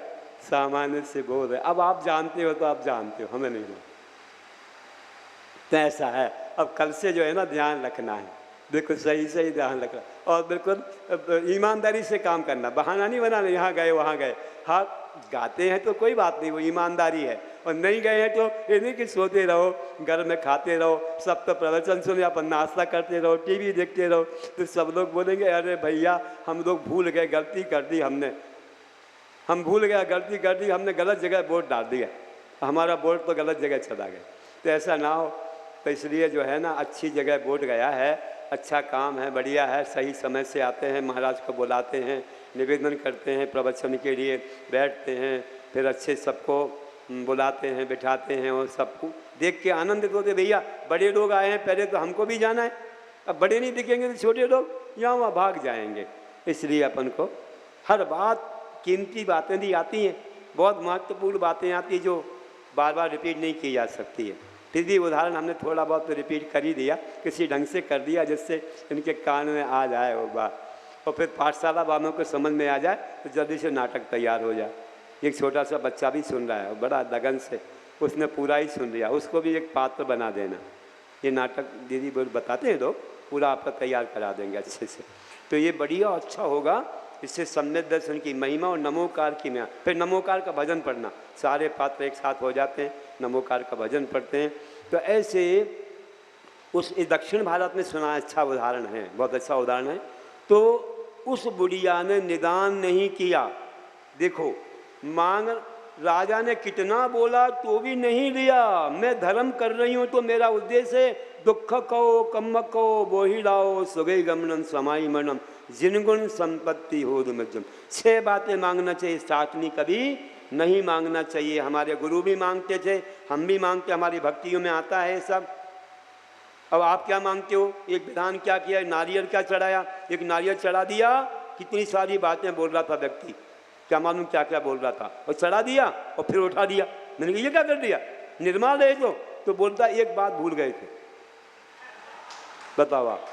सामान्य से बोल रहे। अब आप जानते हो तो आप जानते हो, हमें नहीं हो। तो ऐसा है। अब कल से जो है ना ध्यान रखना है, बिल्कुल सही सही ध्यान रखना, और बिल्कुल ईमानदारी से काम करना, बहाना नहीं बनाना यहाँ गए वहाँ गए। हाँ, गाते हैं तो कोई बात नहीं, वो ईमानदारी है, और नहीं गए हैं तो ये नहीं कि सोते रहो, घर में खाते रहो, सब तो प्रवचन सुने, अपन नाश्ता करते रहो, टीवी देखते रहो, तो सब लोग बोलेंगे अरे भैया हम लोग भूल गए, गलती कर दी हमने, हम भूल गया, गलती कर दी हमने, गलत जगह वोट डाल दिया, हमारा वोट तो गलत जगह चला गया। तो ऐसा ना हो, तो इसलिए जो है ना अच्छी जगह वोट गया है, अच्छा काम है, बढ़िया है, सही समय से आते हैं, महाराज को बुलाते हैं, निवेदन करते हैं, प्रवचन के लिए बैठते हैं, फिर अच्छे सबको बुलाते हैं, बिठाते हैं, और सबको देख के आनंदित होते, भैया बड़े लोग आए हैं, पहले तो हमको भी जाना है, अब बड़े नहीं दिखेंगे तो छोटे लोग यहाँ वहाँ भाग जाएंगे। इसलिए अपन को हर बात, कीमती बातें भी आती हैं, बहुत महत्वपूर्ण बातें आती हैं जो बार बार रिपीट नहीं की जा सकती है। फिर भी उदाहरण हमने थोड़ा बहुत तो रिपीट कर ही दिया, किसी ढंग से कर दिया जिससे इनके कान में आ जाए वो बात, और फिर पाठशाला वालों को समझ में आ जाए तो जल्दी से नाटक तैयार हो जाए। एक छोटा सा बच्चा भी सुन रहा है, बड़ा लगन से उसने पूरा ही सुन लिया, उसको भी एक पात्र बना देना। ये नाटक दीदी बताते हैं लोग, पूरा आपका तैयार करा देंगे अच्छे से, तो ये बढ़िया अच्छा होगा। इससे सम्यक दर्शन की महिमा और नमोकार की महिमा, फिर नमोकार का भजन पढ़ना, सारे पात्र एक साथ हो जाते हैं, नमोकार का भजन पढ़ते हैं। तो ऐसे उस दक्षिण भारत में सुना अच्छा उदाहरण है, बहुत अच्छा उदाहरण है। तो उस बुढ़िया ने निदान नहीं किया, देखो मांग राजा ने कितना बोला तो भी नहीं लिया, मैं धर्म कर रही हूँ तो मेरा उद्देश्य है दुख को कम को बोही लाओ सुगई गमनम समाई मनम जिनगुण संपत्ति हो दुमजम। 6 बातें मांगना चाहिए, 7 नहीं कभी नहीं मांगना चाहिए। हमारे गुरु भी मांगते थे, हम भी मांगते, हमारी भक्तियों में आता है सब। अब आप क्या मांगते हो? एक विधान क्या किया, नारियल क्या चढ़ाया, एक नारियल चढ़ा दिया, कितनी सारी बातें बोल रहा था व्यक्ति, क्या मालूम क्या क्या बोल रहा था, और चढ़ा दिया और फिर उठा दिया। मैंने कहा ये क्या कर दिया, निर्माल है तो बोलता एक बात भूल गए थे। बताओ आप,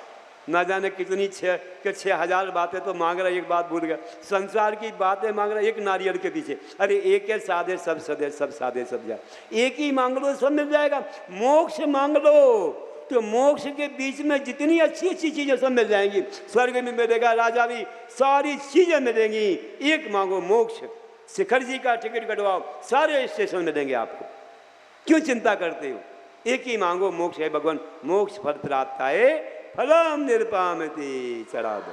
ना जाने कितनी 6,000 बातें तो मांग रहा, एक बात भूल गया। संसार की बातें मांग रहा एक नारियल के पीछे। अरे एक है साधे सब सदे, सब साधे सब जा, एक ही मांग लो सब मिल जाएगा। मोक्ष मांग लो तो मोक्ष के बीच में जितनी अच्छी अच्छी चीजें सब मिल जाएंगी, स्वर्ग में मिलेगा, राजा भी, सारी चीजें मिलेंगी। एक मांगो मोक्ष, शिखर जी का टिकट कटवाओ, सारे स्टेशन मिलेंगे आपको, क्यों चिंता करते हो? एक ही मांगो, मोक्ष है भगवान, मोक्ष फल प्राप्त है फलम निरपामति, चढ़ा दो।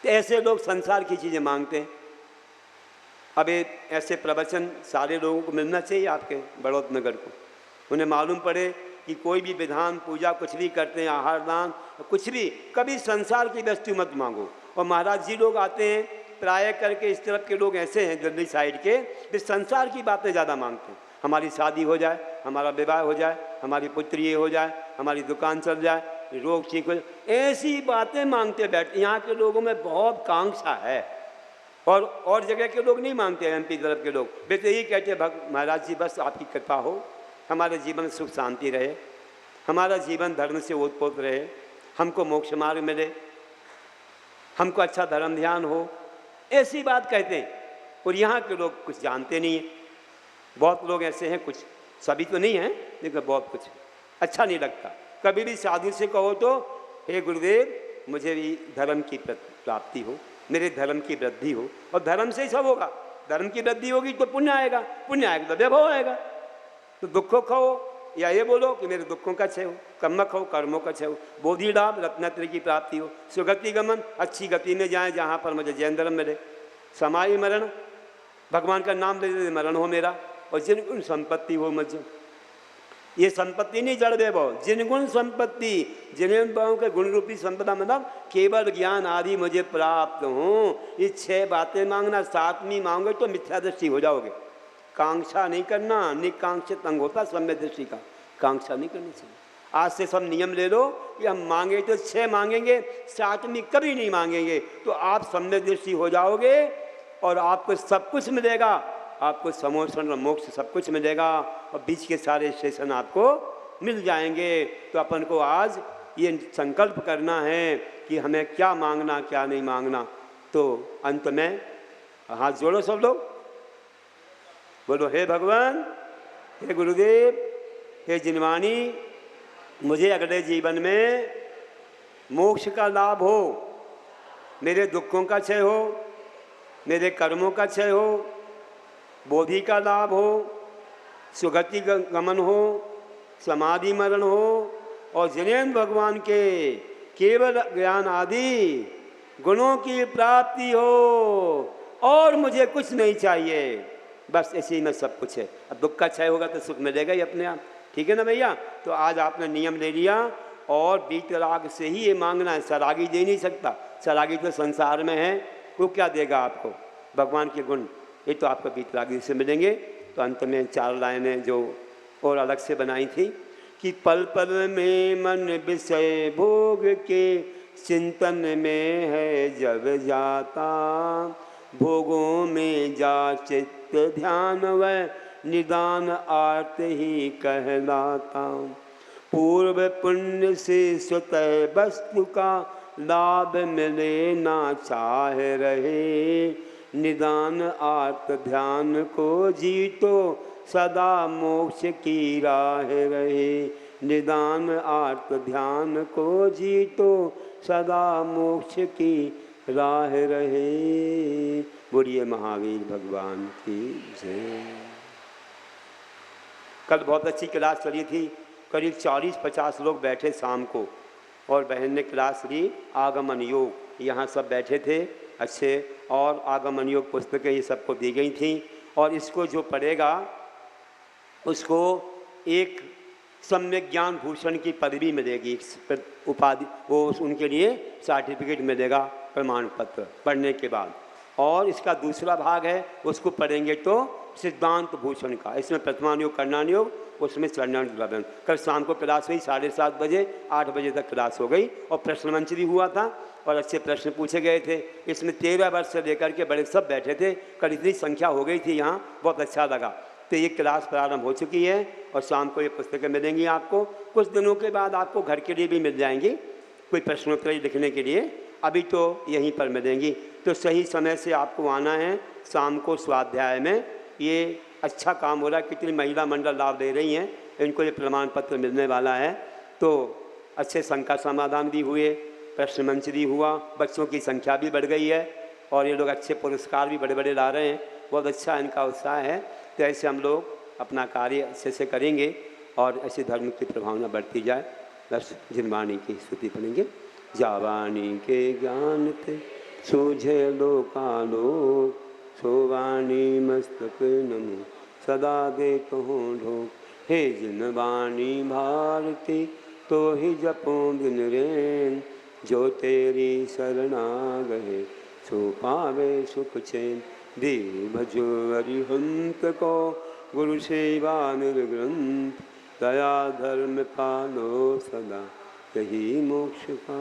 तो ऐसे लोग संसार की चीजें मांगते हैं। अब ऐसे प्रवचन सारे लोगों को मिलना चाहिए, आपके बड़ौत नगर को, उन्हें मालूम पड़े कि कोई भी विधान पूजा कुछ भी करते हैं, आहार दान कुछ भी, कभी संसार की वस्तु मत मांगो। और महाराज जी लोग आते हैं प्राय करके, इस तरफ के लोग ऐसे हैं दिल्ली साइड के, वे संसार की बातें ज़्यादा मांगते हैं। हमारी शादी हो जाए, हमारा विवाह हो जाए, हमारी पुत्री ये हो जाए, हमारी दुकान चल जाए, रोग ठीक हो जाए, ऐसी बातें मांगते बैठते। यहाँ के लोगों में बहुत कांक्षा है, और जगह के लोग नहीं मांगते हैं। एमपी तरफ के लोग वे तो यही कहते हैं महाराज जी बस आपकी कृपा हो, हमारे जीवन में सुख शांति रहे, हमारा जीवन धर्म से ओतप्रोत रहे, हमको मोक्ष मार्ग मिले, हमको अच्छा धर्म ध्यान हो, ऐसी बात कहते हैं। और यहाँ के लोग कुछ जानते नहीं हैं, बहुत लोग ऐसे हैं, कुछ सभी तो नहीं हैं लेकिन बहुत कुछ अच्छा नहीं लगता। कभी भी साधु से कहो तो हे गुरुदेव मुझे भी धर्म की प्राप्ति हो, मेरे धर्म की वृद्धि हो, और धर्म से ही सब होगा। धर्म की वृद्धि होगी तो पुण्य आएगा, पुण्य आएगा तो वैभव आएगा। तो दुखों खाओ, या ये बोलो कि मेरे दुखों का क्षय हो, कम्मक हो, कर्मों का क्षय हो, बोधि लाभ, रत्नत्र की प्राप्ति हो, सुगति गमन, अच्छी गति में जाए जहाँ पर मुझे जैन धर्म मिले, समाई मरण, भगवान का नाम ले ले मरण हो मेरा, और जिन संपत्ति हो मुझे। ये संपत्ति नहीं जड़ वैभव, जिनगुण संपत्ति, जिन भावों के गुण रूपी संपदा, मतलब केवल ज्ञान आदि मुझे प्राप्त हो। ये 6 बातें मांगना, 7वीं मांगोगे तो मिथ्या दृष्टि हो जाओगे। कांक्षा नहीं करना, निकांक्षित अंग होता सम्य दृष्टि का, कांक्षा नहीं करनी चाहिए। आज से सब नियम ले लो कि हम मांगे तो 6 मांगेंगे, 7वीं कभी नहीं मांगेंगे, तो आप सम्य दृष्टि हो जाओगे और आपको सब कुछ मिलेगा, आपको समोषण और मोक्ष सब कुछ मिलेगा, और बीच के सारे स्टेशन आपको मिल जाएंगे। तो अपन को आज ये संकल्प करना है कि हमें क्या मांगना क्या नहीं मांगना। तो अंत में हाथ जोड़ो सब लोग, बोलो हे भगवान, हे गुरुदेव, हे जिनवाणी, मुझे अगले जीवन में मोक्ष का लाभ हो, मेरे दुखों का क्षय हो, मेरे कर्मों का क्षय हो, बोधि का लाभ हो, सुगति गमन हो, समाधि मरण हो, और जिनेन्द्र भगवान के केवल ज्ञान आदि गुणों की प्राप्ति हो, और मुझे कुछ नहीं चाहिए, बस इसी में सब कुछ है। अब दुख का क्षय होगा तो सुख मिलेगा ही अपने आप, ठीक है ना भैया। तो आज आपने नियम ले लिया, और वीतराग से ही ये मांगना है, सरागी दे नहीं सकता, सरागी तो संसार में है, वो क्या देगा आपको, भगवान के गुण, ये तो आपको वीतरागी से मिलेंगे। तो अंत में 4 लाइनें जो और अलग से बनाई थी कि पल पल में मन विषय भोग के चिंतन में है जब जाता, भोगों में जा चित्त ध्यान व निदान आर्त ही कहलाता, पूर्व पुण्य से स्वतः वस्तु का लाभ मिले ना चाह रहे, निदान आर्त ध्यान को जीतो सदा मोक्ष की राह रहे, निदान आर्त ध्यान को जीतो सदा मोक्ष की राह रहे। बोलिए महावीर भगवान की जय। कल बहुत अच्छी क्लास चली थी, करीब 40-50 लोग बैठे शाम को, और बहन ने क्लास ली आगमन योग, यहाँ सब बैठे थे अच्छे, और आगमन योग पुस्तकें ये सबको दी गई थी, और इसको जो पढ़ेगा उसको एक सम्यक ज्ञान भूषण की पदवी मिलेगी, उपाधि, वो उनके लिए सर्टिफिकेट मिलेगा, प्रमाण पत्र पढ़ने के बाद। और इसका दूसरा भाग है, उसको पढ़ेंगे तो सिद्धांत भूषण का, इसमें प्रथमान योग, कर्णान योग, उसमें चरणान लवन। कल शाम को क्लास हुई 7:30 बजे, 8 बजे तक क्लास हो गई, और प्रश्न मंच भी हुआ था, और अच्छे प्रश्न पूछे गए थे। इसमें 13 वर्ष से लेकर के बड़े सब बैठे थे, कल इतनी संख्या हो गई थी यहाँ, बहुत अच्छा लगा। तो ये क्लास प्रारंभ हो चुकी है, और शाम को ये पुस्तकें मिलेंगी आपको। कुछ दिनों के बाद आपको घर के लिए भी मिल जाएंगी, कोई प्रश्नोत्तरी लिखने के लिए, अभी तो यहीं पर मिलेंगी। तो सही समय से आपको आना है शाम को स्वाध्याय में। ये अच्छा काम हो रहा है, कितनी महिला मंडल लाभ दे रही हैं, इनको ये प्रमाण पत्र मिलने वाला है। तो अच्छे शंका समाधान भी हुए, प्रश्न मंच भी हुआ, बच्चों की संख्या भी बढ़ गई है, और ये लोग अच्छे पुरस्कार भी बड़े बड़े ला रहे हैं, बहुत अच्छा इनका उत्साह है। तो ऐसे हम लोग अपना कार्य अच्छे से करेंगे, और ऐसे धर्म की प्रभावना बढ़ती जाए। बस जिनवाणी की स्तुति पढ़ेंगे। जावाणी के ज्ञान थे सूझे लोकालोक, सोवाणी मस्तक नमो सदा दे कहो ढोक, हे जिनवाणी भारती तो ही जपो दिन रेन, जो तेरी शरणा गए सो पावे सुख चैन, देव भजो अरिहंत को गुरु सेवा निर्ग्रंथ, दया धर्म पालो सदा यही मोक्ष का।